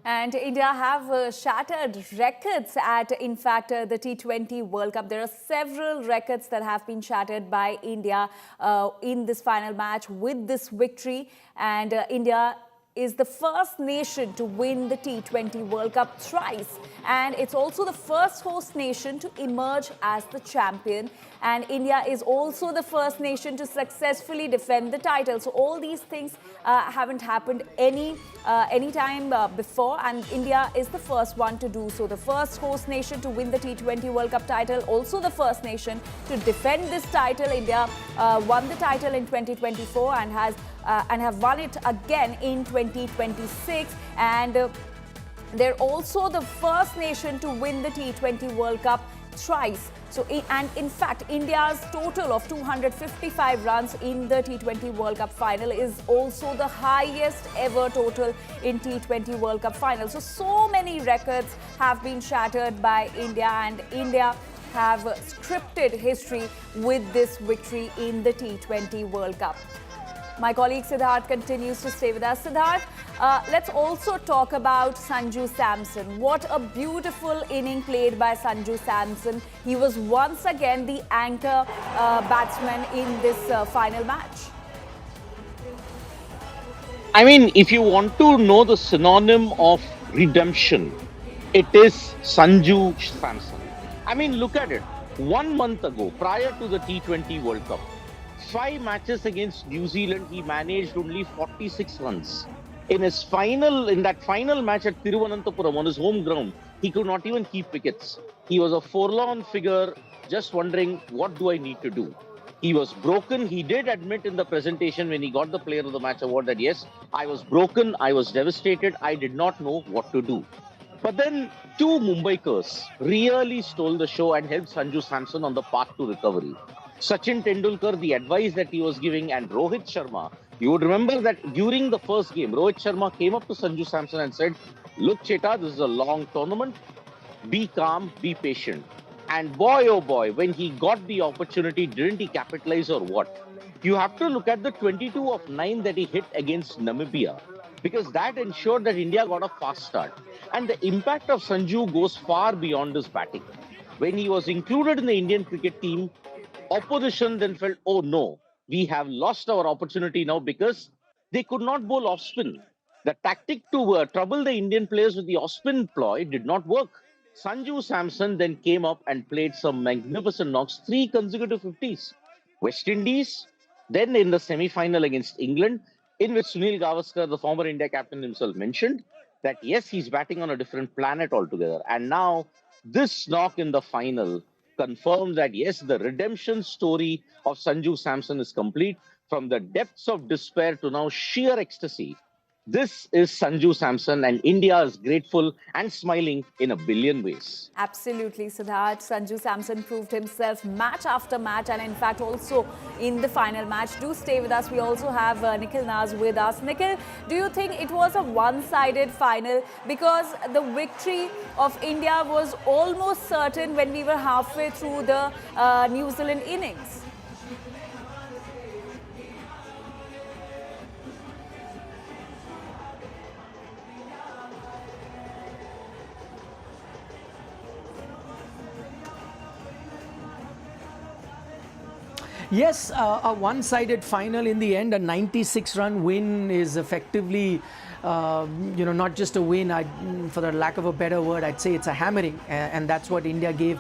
And India have shattered records at, in fact, the T20 World Cup. There are several records that have been shattered by India in this final match with this victory. And India is the first nation to win the T20 World Cup thrice. And it's also the first host nation to emerge as the champion. And India is also the first nation to successfully defend the title. So all these things haven't happened any time before. And India is the first one to do so. The first host nation to win the T20 World Cup title. Also the first nation to defend this title. India won the title in 2024 and have won it again in 2026, and they're also the first nation to win the T20 World Cup thrice. So, and in fact, India's total of 255 runs in the T20 World Cup final is also the highest ever total in T20 World Cup final. So many records have been shattered by India, and India have scripted history with this victory in the T20 World Cup. My colleague Siddharth continues to stay with us. Siddharth, let's also talk about Sanju Samson. What a beautiful inning played by Sanju Samson. He was once again the anchor batsman in this final match. I mean, if you want to know the synonym of redemption, it is Sanju Samson. I mean, look at it. 1 month ago, prior to the T20 World Cup, 5 matches against New Zealand, he managed only 46 runs. In that final match at Thiruvananthapuram on his home ground, he could not even keep wickets. He was a forlorn figure, just wondering, what do I need to do? He was broken. He did admit in the presentation when he got the Player of the Match award that, yes, I was broken, I was devastated, I did not know what to do. But then 2 Mumbaikars really stole the show and helped Sanju Samson on the path to recovery. Sachin Tendulkar, the advice that he was giving, and Rohit Sharma. You would remember that during the first game, Rohit Sharma came up to Sanju Samson and said, look, Cheta, this is a long tournament. Be calm, be patient. And boy, oh boy, when he got the opportunity, didn't he capitalize or what? You have to look at the 22 of 9 that he hit against Namibia, because that ensured that India got a fast start. And the impact of Sanju goes far beyond his batting. When he was included in the Indian cricket team, opposition then felt, oh no, we have lost our opportunity now because they could not bowl off spin. The tactic to trouble the Indian players with the off spin ploy did not work. Sanju Samson then came up and played some magnificent knocks, 3 consecutive 50s. West Indies, then in the semi-final against England, in which Sunil Gavaskar, the former India captain himself, mentioned that yes, he's batting on a different planet altogether. And now this knock in the final confirms that yes, the redemption story of Sanju Samson is complete. From the depths of despair to now sheer ecstasy, this is Sanju Samson, and India is grateful and smiling in a billion ways. Absolutely, Siddharth. Sanju Samson proved himself match after match, and in fact also in the final match. Do stay with us. We also have Nikhil Naz with us. Nikhil, do you think it was a one-sided final? Because the victory of India was almost certain when we were halfway through the New Zealand innings. Yes, a one-sided final in the end. A 96-run win is effectively, not just a win. For the lack of a better word, I'd say it's a hammering, and that's what India gave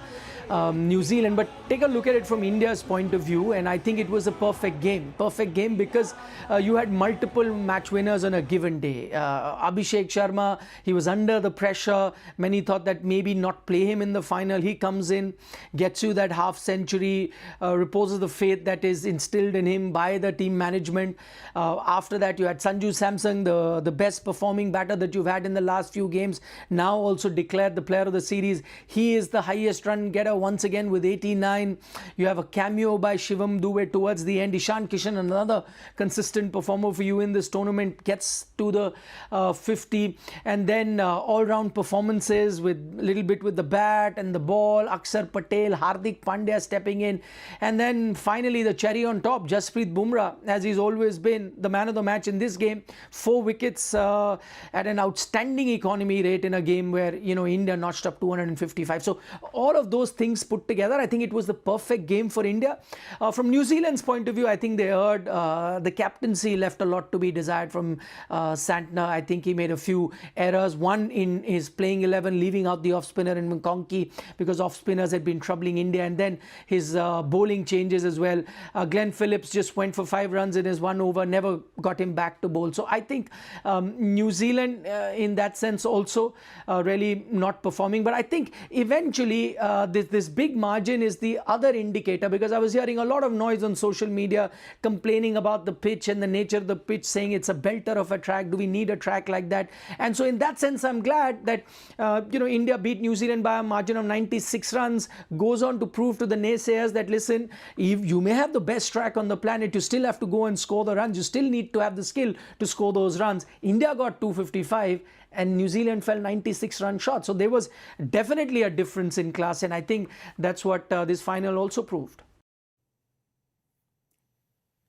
New Zealand. But take a look at it from India's point of view, and I think it was a perfect game. Perfect game because you had multiple match winners on a given day. Abhishek Sharma, he was under the pressure. Many thought that maybe not play him in the final. He comes in, gets you that half century, reposes the faith that is instilled in him by the team management. After that, you had Sanju Samson, the best performing batter that you've had in the last few games, now also declared the player of the series. He is the highest run getter once again with 89. You have a cameo by Shivam Dubey towards the end. Ishaan Kishan, another consistent performer for you in this tournament, gets to the 50. And then all-round performances with a little bit with the bat and the ball. Akshar, Patel, Hardik, Pandya stepping in. And then finally the cherry on top, Jaspreet Bumrah, as he's always been the man of the match in this game. 4 wickets at an outstanding economy rate in a game where, India notched up 255. So all of those things put together, I think it was the perfect game for India. From New Zealand's point of view, I think they heard the captaincy left a lot to be desired from Santner. I think he made a few errors. One in his playing 11, leaving out the off-spinner in McConkey because off-spinners had been troubling India. And then his bowling changes as well. Glenn Phillips just went for 5 runs in his 1 over, never got him back to bowl. So I think New Zealand in that sense also really not performing. But I think eventually this big margin is the other indicator, because I was hearing a lot of noise on social media complaining about the pitch and the nature of the pitch, saying it's a belter of a track. Do we need a track like that? And so in that sense, I'm glad that India beat New Zealand by a margin of 96 runs, goes on to prove to the naysayers that, listen, if you may have the best track on the planet, you still have to go and score the runs. You still need to have the skill to score those runs. India got 255 and New Zealand fell 96 run short. So there was definitely a difference in class, and I think that's what this final also proved.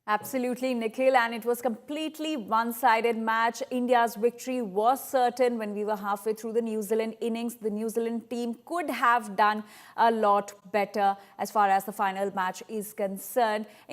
Absolutely, Nikhil, and it was completely one-sided match. India's victory was certain when we were halfway through the New Zealand innings. The New Zealand team could have done a lot better as far as the final match is concerned. In